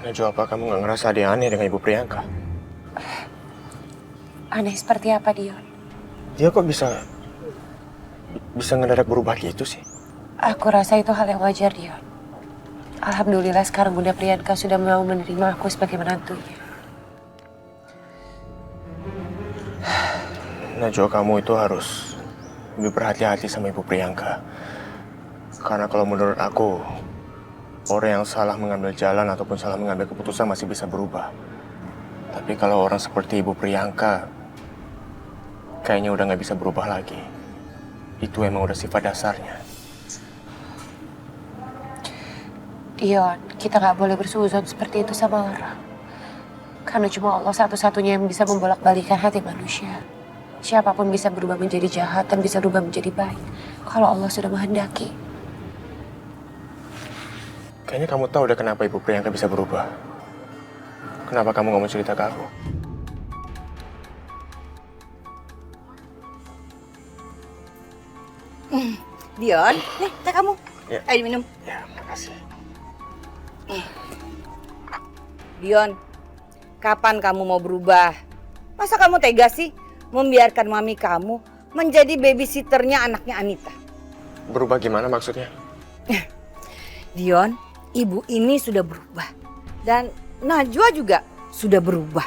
Najwa, apa kamu nggak ngerasa ada yang aneh dengan Ibu Priyanka? Aneh seperti apa, Dion? Dia kok bisa ngedadak berubah gitu sih? Aku rasa itu hal yang wajar, Dion. Alhamdulillah sekarang Bunda Priyanka sudah mau menerima aku sebagai menantunya. Najwa, kamu itu harus lebih berhati-hati sama Ibu Priyanka. Karena kalau menurut aku, orang yang salah mengambil jalan ataupun salah mengambil keputusan masih bisa berubah. Tapi kalau orang seperti Ibu Priyanka, kayaknya udah nggak bisa berubah lagi. Itu emang udah sifat dasarnya. Dion, kita nggak boleh bersuuzon seperti itu sama orang. Karena cuma Allah satu-satunya yang bisa membolak-balikan hati manusia. Siapapun bisa berubah menjadi jahat dan bisa berubah menjadi baik. Kalau Allah sudah menghendaki. Kayaknya kamu tahu udah kenapa Ibu Priyanka bisa berubah. Kenapa kamu nggak mau cerita ke aku? Dion, nih teh kamu. Ya. Ayo minum. Ya, makasih. Dion, kapan kamu mau berubah? Masa kamu tega sih membiarkan mami kamu menjadi babysitternya anaknya Anita? Berubah gimana maksudnya? Dion, ibu ini sudah berubah. Dan Najwa juga sudah berubah.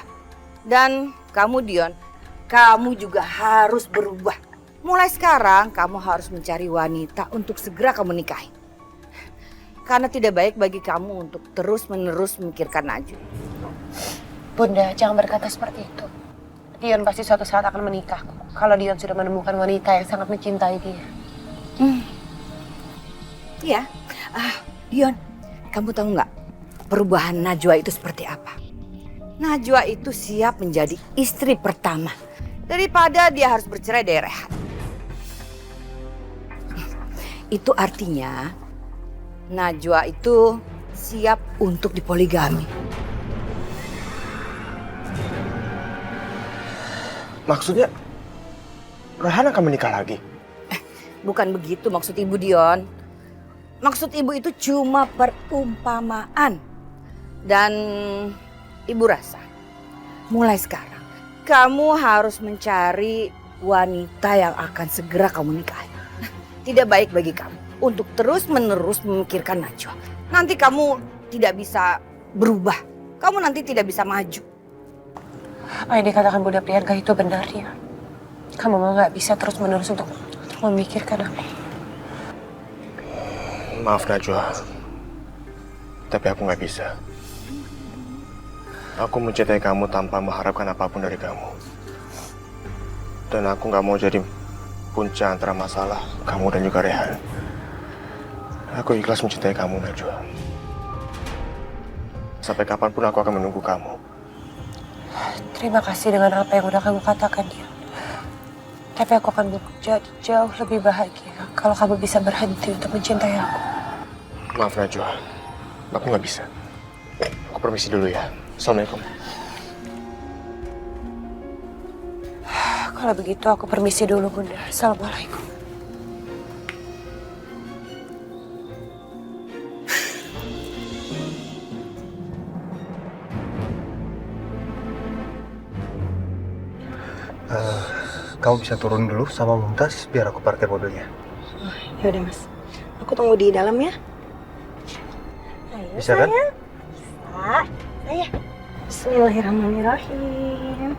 Dan kamu Dion, kamu juga harus berubah. Mulai sekarang kamu harus mencari wanita untuk segera kamu nikahi. Karena tidak baik bagi kamu untuk terus-menerus memikirkan Najwa. Bunda, jangan berkata seperti itu. Dion pasti suatu saat akan menikah. Kalau Dion sudah menemukan wanita yang sangat mencintai dia. Iya. Dion, kamu tahu nggak perubahan Najwa itu seperti apa? Najwa itu siap menjadi istri pertama daripada dia harus bercerai dari Rehan. Itu artinya Najwa itu siap untuk dipoligami. Maksudnya, Rehan akan menikah lagi? Bukan begitu maksud ibu, Dion. Maksud ibu itu cuma perumpamaan. Dan ibu rasa mulai sekarang kamu harus mencari wanita yang akan segera kamu nikahi. Tidak baik bagi kamu untuk terus-menerus memikirkan Najwa. Nanti kamu tidak bisa berubah. Kamu nanti tidak bisa maju. Apa yang dikatakan Bunda Priyanka itu benar, ya. Kamu memang nggak bisa terus-menerus untuk memikirkan aku. Maaf Najwa, tapi aku nggak bisa. Aku mencintai kamu tanpa mengharapkan apapun dari kamu. Dan aku nggak mau jadi punca antara masalah kamu dan juga Rehan. Aku ikhlas mencintai kamu, Najwa. Sampai kapanpun aku akan menunggu kamu. Terima kasih dengan apa yang udah kamu katakan, dia. Tapi aku akan jadi jauh lebih bahagia kalau kamu bisa berhenti untuk mencintai aku. Maaf Najwa, aku nggak bisa. Aku permisi dulu ya. Assalamualaikum. Kalau begitu aku permisi dulu, Bunda. Assalamualaikum. Kamu bisa turun dulu sama Mumtaz biar aku parkir mobilnya. Ya udah Mas, aku tunggu di dalam ya. Ayo, Bisa kan? sayang. Bisa. Ayo. Bismillahirrahmanirrahim.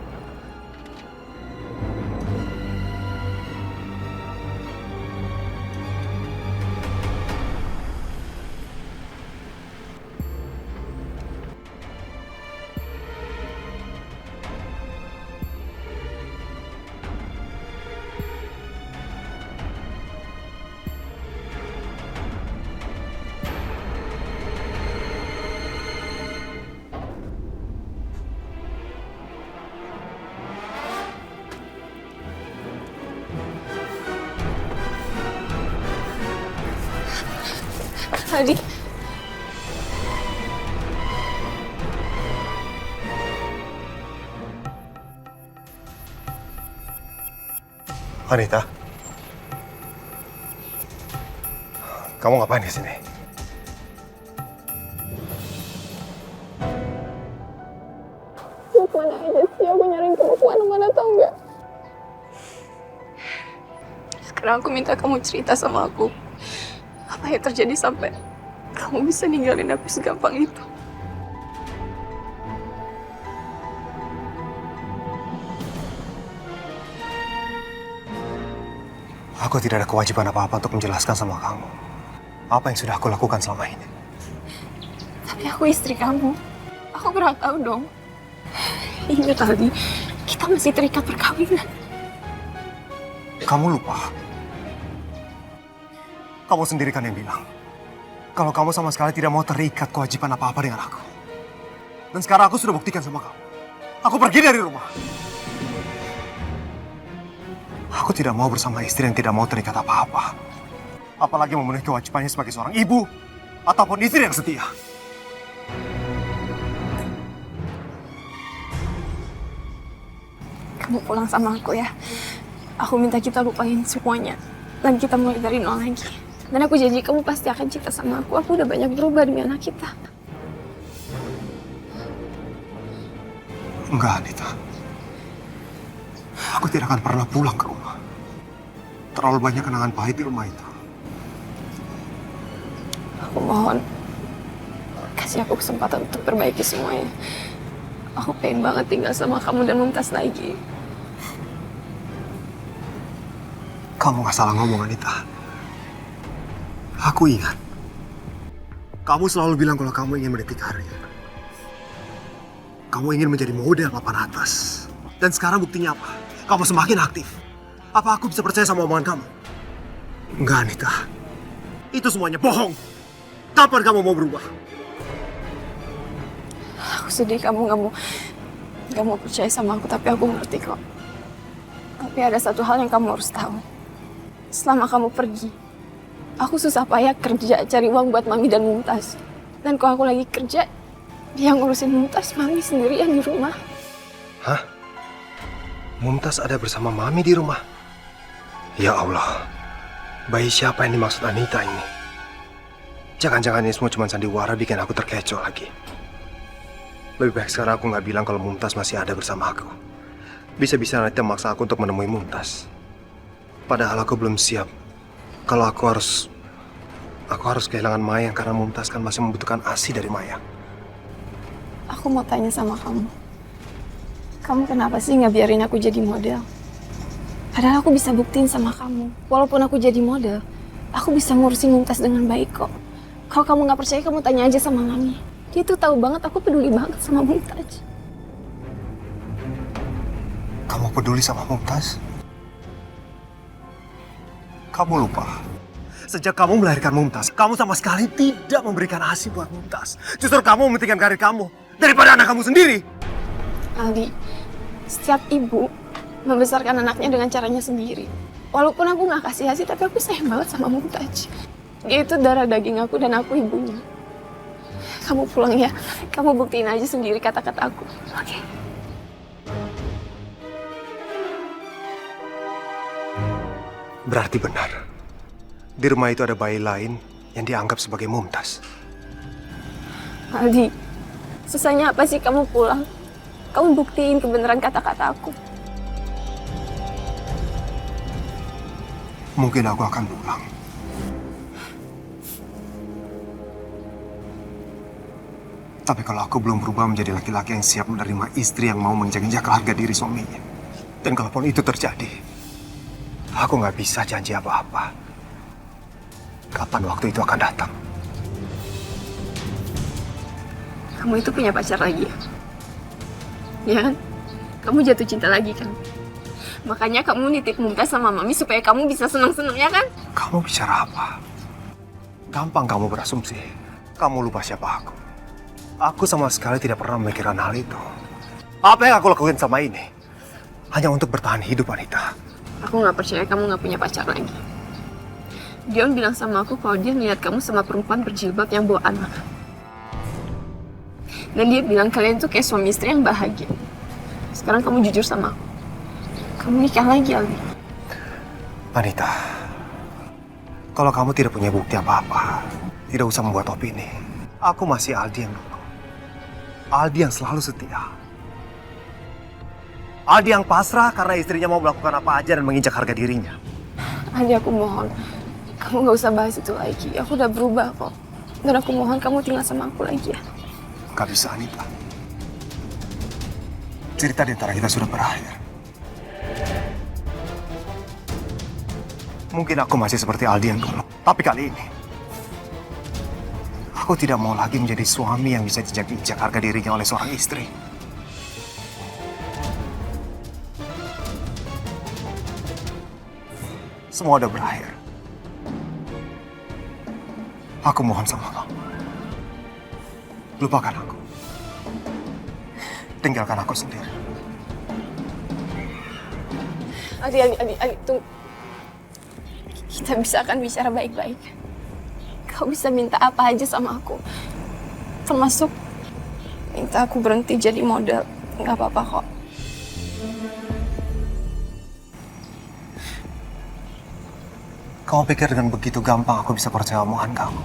Adi. Anita, kamu ngapain di sini? Sekarang aku minta kamu cerita sama aku. Apa yang terjadi sampai kamu bisa ninggalin aku segampang itu? Aku tidak ada kewajiban apa-apa untuk menjelaskan sama kamu apa yang sudah aku lakukan selama ini. Tapi aku istri kamu. Aku berhak tahu dong. Ingat tadi, kita masih terikat perkawinan. Kamu lupa. Kamu sendiri kan yang bilang kalau kamu sama sekali tidak mau terikat kewajiban apa-apa dengan aku. Dan sekarang aku sudah buktikan sama kamu. Aku pergi dari rumah. Aku tidak mau bersama istri yang tidak mau terikat apa-apa. Apalagi memenuhi kewajibannya sebagai seorang ibu ataupun istri yang setia. Kamu pulang sama aku ya. Aku minta kita lupain semuanya. Dan kita mulai dari nol lagi. Dan aku janji kamu pasti akan cinta sama aku. Aku udah banyak berubah demi anak kita. Enggak, Anita. Aku tidak akan pernah pulang ke rumah. Terlalu banyak kenangan pahit di rumah itu. Aku mohon, kasih aku kesempatan untuk perbaiki semuanya. Aku pengen banget tinggal sama kamu dan Mumtaz lagi. Kamu gak salah ngomong, Anita. Aku ingat. Kamu selalu bilang kalau kamu ingin meniti karir. Kamu ingin menjadi model papan atas. Dan sekarang buktinya apa? Kamu semakin aktif. Apa aku bisa percaya sama omongan kamu? Enggak, Anita. Itu semuanya bohong. Kapan kamu mau berubah? Aku sedih kamu gak mau percaya sama aku, tapi aku ngerti kok. Tapi ada satu hal yang kamu harus tahu. Selama kamu pergi, aku susah payah kerja cari uang buat Mami dan Mumtaz. Dan kalau aku lagi kerja, dia ngurusin Mumtaz, Mami sendirian di rumah. Hah? Mumtaz ada bersama Mami di rumah? Ya Allah, bayi siapa yang dimaksud Anita ini? Jangan-jangan ini semua cuma sandiwara bikin aku terkecoh lagi. Lebih baik sekarang aku nggak bilang kalau Mumtaz masih ada bersama aku. Bisa-bisa Anita memaksa aku untuk menemui Mumtaz. Padahal aku belum siap. Kalau aku harus kehilangan Mayang karena Mumtaz kan masih membutuhkan ASI dari Mayang. Aku mau tanya sama kamu. Kamu kenapa sih nggak biarin aku jadi model? Padahal aku bisa buktiin sama kamu. Walaupun aku jadi model, aku bisa ngurusin Mumtaz dengan baik kok. Kalau kamu nggak percaya, kamu tanya aja sama Mami. Dia tuh tahu banget aku peduli banget sama Mumtaz. Kamu peduli sama Mumtaz? Kamu lupa. Sejak kamu melahirkan Mumtaz, kamu sama sekali tidak memberikan ASI buat Mumtaz. Justru kamu mementingkan karir kamu daripada anak kamu sendiri. Aldi, setiap ibu membesarkan anaknya dengan caranya sendiri. Walaupun aku nggak kasih ASI, tapi aku sayang banget sama Mumtaz. Dia itu darah daging aku dan aku ibunya. Kamu pulang ya, kamu buktiin aja sendiri kata-kata aku. Oke? Berarti benar. Di rumah itu ada bayi lain yang dianggap sebagai Mumtaz. Aldi, susahnya apa sih kamu pulang? Kamu buktiin kebenaran kata-kata aku. Mungkin aku akan pulang. Tapi kalau aku belum berubah menjadi laki-laki yang siap menerima istri yang mau menginjak-injak harga diri suaminya. Dan kalaupun itu terjadi, aku nggak bisa janji apa-apa. Kapan waktu itu akan datang? Kamu itu punya pacar lagi ya? Ya kan? Kamu jatuh cinta lagi kan? Makanya kamu nitip Mumtaz sama Mami supaya kamu bisa senang-senang ya kan? Kamu bicara apa? Gampang kamu berasumsi. Kamu lupa siapa aku. Aku sama sekali tidak pernah memikirkan hal itu. Apa yang aku lakukan sama ini? Hanya untuk bertahan hidup, Anita. Aku nggak percaya kamu nggak punya pacar lagi. Dion bilang sama aku kalau dia melihat kamu sama perempuan berjilbab yang bawa anak. Dan dia bilang kalian tuh kayak suami istri yang bahagia. Sekarang kamu jujur sama aku. Kamu nikah lagi, Aldi. Anita, kalau kamu tidak punya bukti apa-apa, tidak usah membuat opini. Aku masih Aldi yang dulu. Aldi yang selalu setia. Aldi yang pasrah karena istrinya mau melakukan apa aja dan menginjak harga dirinya. Adi, aku mohon. Kamu gak usah bahas itu lagi. Aku udah berubah kok. Dan aku mohon kamu tinggal sama aku lagi ya. Gak bisa, Anita. Cerita di antara kita sudah berakhir. Mungkin aku masih seperti Aldi yang dulu. Tapi kali ini, aku tidak mau lagi menjadi suami yang bisa dijak-injak harga dirinya oleh seorang istri. Semua udah berakhir. Aku mohon sama kamu. Lupakan aku. Tinggalkan aku sendiri. Adi, tunggu. Kita bisa kan bicara baik-baik. Kau bisa minta apa aja sama aku. Termasuk minta aku berhenti jadi model. Gak apa-apa kok. Kamu pikir dengan begitu gampang aku bisa percaya omongan kamu?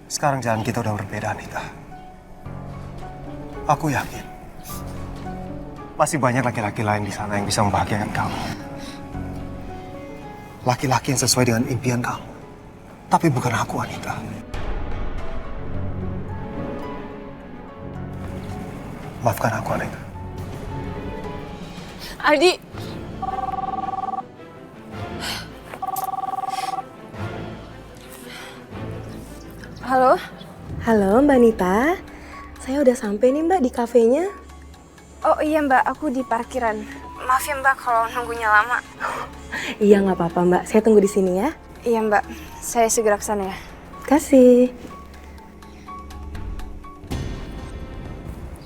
Sekarang jalan kita udah berbeda, Anita. Aku yakin masih banyak laki-laki lain di sana yang bisa membahagiakan kamu. Laki-laki yang sesuai dengan impian kamu. Tapi bukan aku, Anita. Maafkan aku, Anita. Adi. Halo? Halo Mbak Nita, saya udah sampai nih Mbak di kafenya. Oh iya Mbak, aku di parkiran. Maaf ya Mbak kalau nunggunya lama. Iya nggak apa-apa Mbak, saya tunggu di sini ya. Iya Mbak, saya segera ke sana ya. Kasih.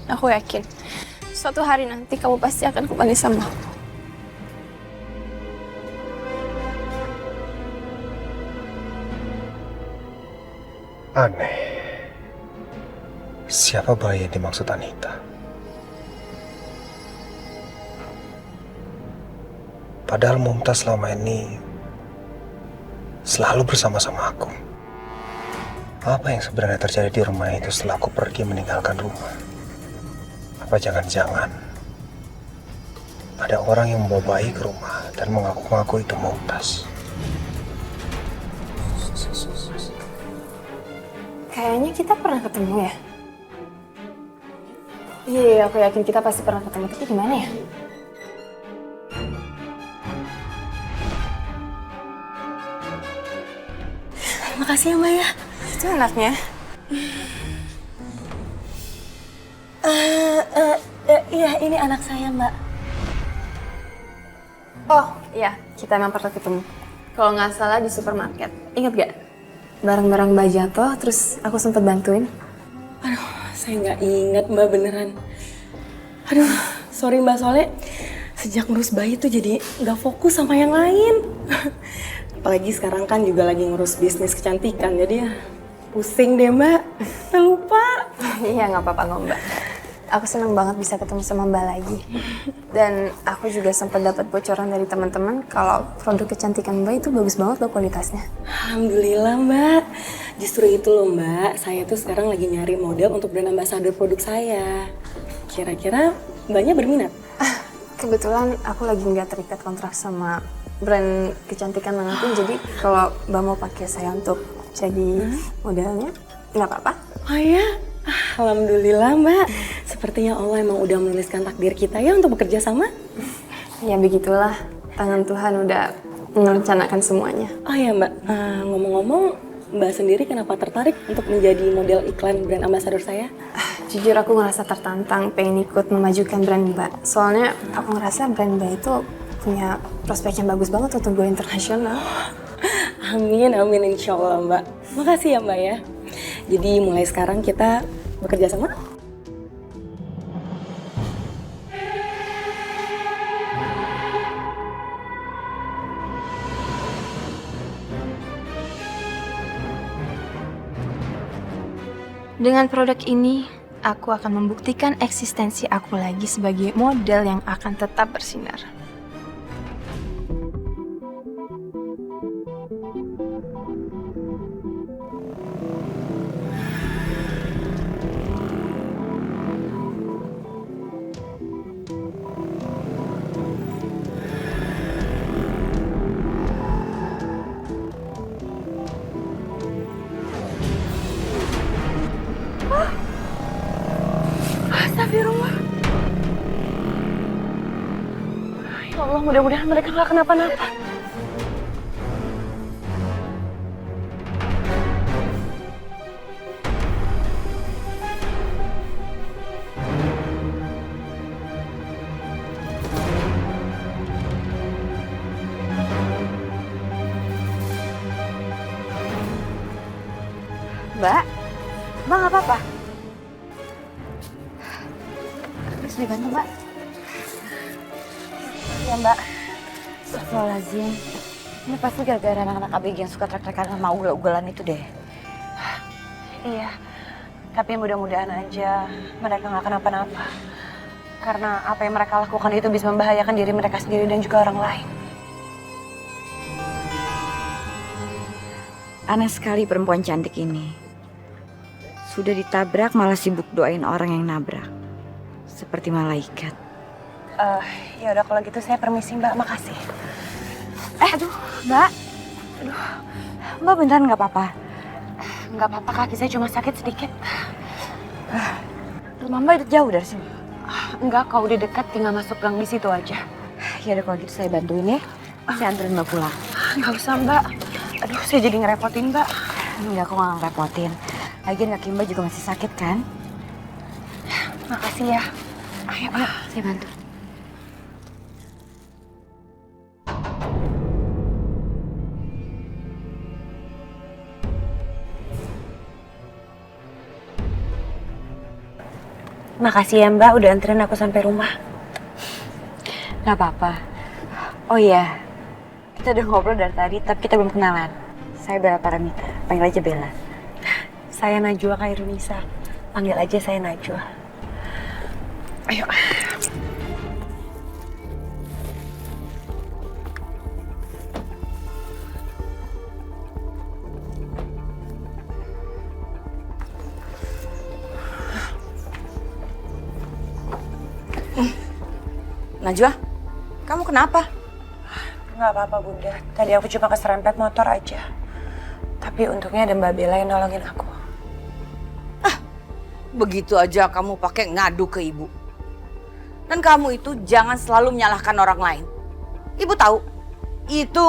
Aku yakin, suatu hari nanti kamu pasti akan kembali sama aku. Aneh. Siapa bayi yang dimaksud Anita? Padahal Mumtaz selama ini selalu bersama-sama aku. Apa yang sebenarnya terjadi di rumah itu setelah aku pergi meninggalkan rumah? Apa jangan-jangan ada orang yang membawa bayi ke rumah dan mengaku-ngaku itu Mumtaz? Kayaknya kita pernah ketemu ya? Iya, aku yakin kita pasti pernah ketemu. Tapi di mana ya? Makasih ya Mbak ya. Itu anaknya. Iya ini anak saya Mbak. Oh iya, kita emang pernah ketemu. Kalau nggak salah di supermarket. Ingat gak? Barang-barang Mbak jatuh, terus aku sempat bantuin. Aduh, saya nggak ingat Mbak beneran. Aduh, sorry Mbak soalnya sejak ngurus bayi tuh jadi nggak fokus sama yang lain. Apalagi sekarang kan juga lagi ngurus bisnis kecantikan, jadi ya pusing deh Mbak. Saya lupa. Iya, nggak apa-apa kok Mbak. Aku senang banget bisa ketemu sama Mbak lagi. Dan aku juga sempat dapat bocoran dari teman-teman kalau produk kecantikan Mbak itu bagus banget loh kualitasnya. Alhamdulillah Mbak. Justru itu loh Mbak, saya tuh sekarang lagi nyari model untuk brand ambassador produk saya. Kira-kira Mbaknya berminat? Kebetulan aku lagi nggak terikat kontrak sama brand kecantikan manapun, jadi kalau Mbak mau pakai saya untuk jadi modelnya, nggak apa-apa. Oh ya? Alhamdulillah Mbak. Sepertinya Allah emang udah menuliskan takdir kita ya untuk bekerja sama. Ya begitulah, tangan Tuhan udah merencanakan semuanya. Oh ya Mbak, ngomong-ngomong Mbak sendiri kenapa tertarik untuk menjadi model iklan brand ambassador saya? Jujur aku ngerasa tertantang pengen ikut memajukan brand Mbak. Soalnya aku ngerasa brand Mbak itu punya prospek yang bagus banget untuk go internasional. Amin, amin insya Allah Mbak. Makasih ya Mbak ya. Jadi mulai sekarang kita bekerja sama. Dengan produk ini, aku akan membuktikan eksistensi aku lagi sebagai model yang akan tetap bersinar. Astagfirullah. Ya Allah, mudah-mudahan mereka nggak kenapa-napa. Mbak, Mbak nggak apa-apa? Terus dibantu Mbak? Ya Mbak. Astagfirullahaladzim. Ini pasti gara-gara anak-anak ABG yang suka trek-trekan sama ugal-ugalan itu deh. Iya, tapi mudah-mudahan aja mereka nggak kenapa-napa. Karena apa yang mereka lakukan itu bisa membahayakan diri mereka sendiri dan juga orang lain. Aneh sekali perempuan cantik ini. Sudah ditabrak malah sibuk doain orang yang nabrak. Seperti malaikat. Ya udah kalau gitu saya permisi Mbak, makasih. Aduh, Mbak. Aduh, Mbak beneran nggak apa-apa? Nggak apa-apa, kaki saya cuma sakit sedikit. Rumah Mbak jauh dari sini. Enggak, kalau udah dekat tinggal masuk gang di situ aja. Ya udah kalau gitu saya bantuin ya. Saya anterin Mbak pulang. Nggak usah Mbak. Aduh, saya jadi ngerepotin Mbak. Enggak, aku nggak ngerepotin. Lagian kaki Mbak juga masih sakit kan? Makasih ya. Ayo, Ayo, saya bantu. Makasih ya Mbak udah anterin aku sampai rumah. Gak apa-apa. Oh iya, kita udah ngobrol dari tadi, tapi kita belum kenalan. Saya Bella Paramita, panggil aja Bella. Saya Najwa Khairunisa. Panggil aja saya Najwa. Ayo. Najwa, kamu kenapa? Nggak apa-apa Bunda. Tadi aku cuma keserempet motor aja. Tapi untungnya ada Mbak Bella yang nolongin aku. Begitu aja kamu pakai ngadu ke ibu. Dan kamu itu jangan selalu menyalahkan orang lain. Ibu tahu, itu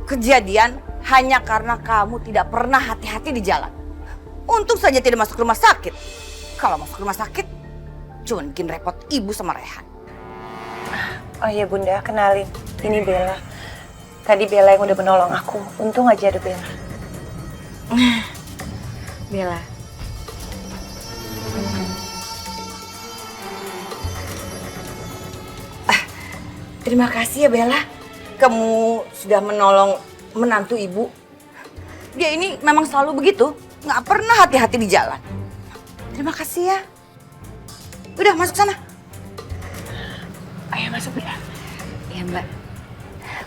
kejadian hanya karena kamu tidak pernah hati-hati di jalan. Untung saja tidak masuk rumah sakit. Kalau masuk rumah sakit, cuma bikin repot ibu sama Rehan. Oh iya Bunda, kenalin. Ini Bella. Tadi Bella yang udah menolong aku. Untung aja ada Bella. Bella. Terima kasih ya Bella. Kamu sudah menolong menantu ibu. Dia ini memang selalu begitu. Nggak pernah hati-hati di jalan. Terima kasih ya. Udah masuk sana. Ayo masuk Bella. Iya Mbak.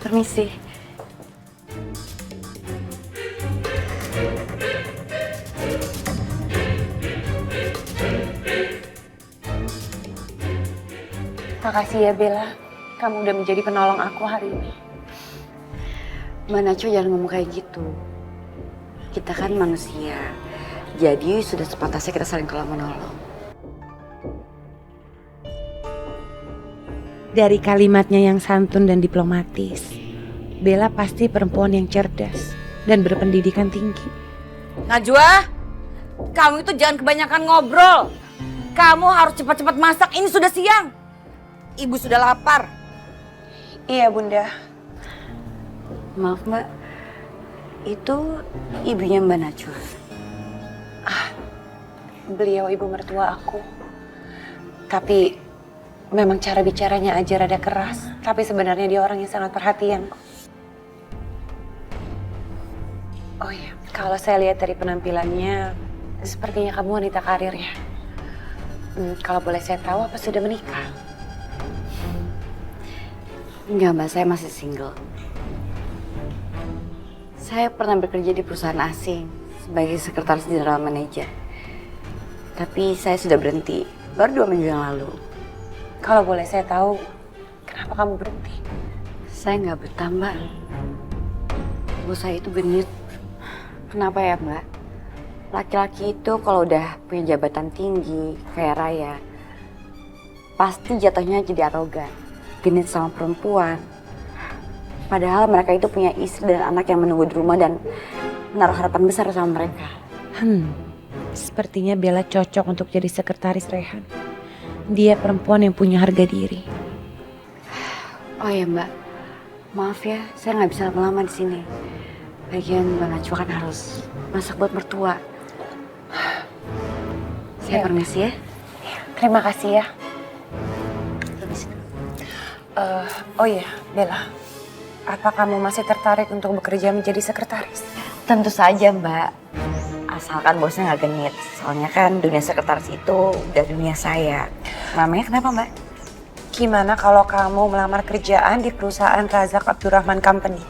Permisi. Makasih ya Bella. Kamu udah menjadi penolong aku hari ini. Mbak Nacho jangan ngomong kayak gitu. Kita kan manusia. Jadi sudah sepantasnya kita saling tolong-menolong. Dari kalimatnya yang santun dan diplomatis, Bella pasti perempuan yang cerdas dan berpendidikan tinggi. Najwa, kamu itu jangan kebanyakan ngobrol. Kamu harus cepat-cepat masak, ini sudah siang. Ibu sudah lapar. Iya Bunda. Maaf Mbak, itu ibunya Mbak Najwa. Beliau ibu mertua aku. Tapi memang cara bicaranya aja rada keras. Tapi sebenarnya dia orang yang sangat perhatian. Oh iya, kalau saya lihat dari penampilannya, sepertinya kamu wanita karir ya. Kalau boleh saya tahu, apa sudah menikah? Enggak Mbak, saya masih single. Saya pernah bekerja di perusahaan asing sebagai sekretaris general manager. Tapi saya sudah berhenti, baru 2 minggu yang lalu. Kalau boleh saya tahu, kenapa kamu berhenti? Saya nggak betah Mbak. Bos saya itu genit. Kenapa ya Mbak? Laki-laki itu kalau udah punya jabatan tinggi, kayak raya, pasti jatuhnya jadi arogan, genit sama perempuan. Padahal mereka itu punya istri dan anak yang menunggu di rumah dan menaruh harapan besar sama mereka. Sepertinya Bella cocok untuk jadi sekretaris Rehan. Dia perempuan yang punya harga diri. Oh ya Mbak, maaf ya, saya nggak bisa lama-lama di sini. Lagian Mbak Najwa kan harus masak buat mertua. Saya permisi ya. Terima kasih ya. Oh iya, Bella. Apa kamu masih tertarik untuk bekerja menjadi sekretaris? Tentu saja Mbak, asalkan bosnya nggak genit. Soalnya kan dunia sekretaris itu udah dunia saya. Namanya kenapa Mbak? Gimana kalau kamu melamar kerjaan di perusahaan Razak Abdurrahman Company?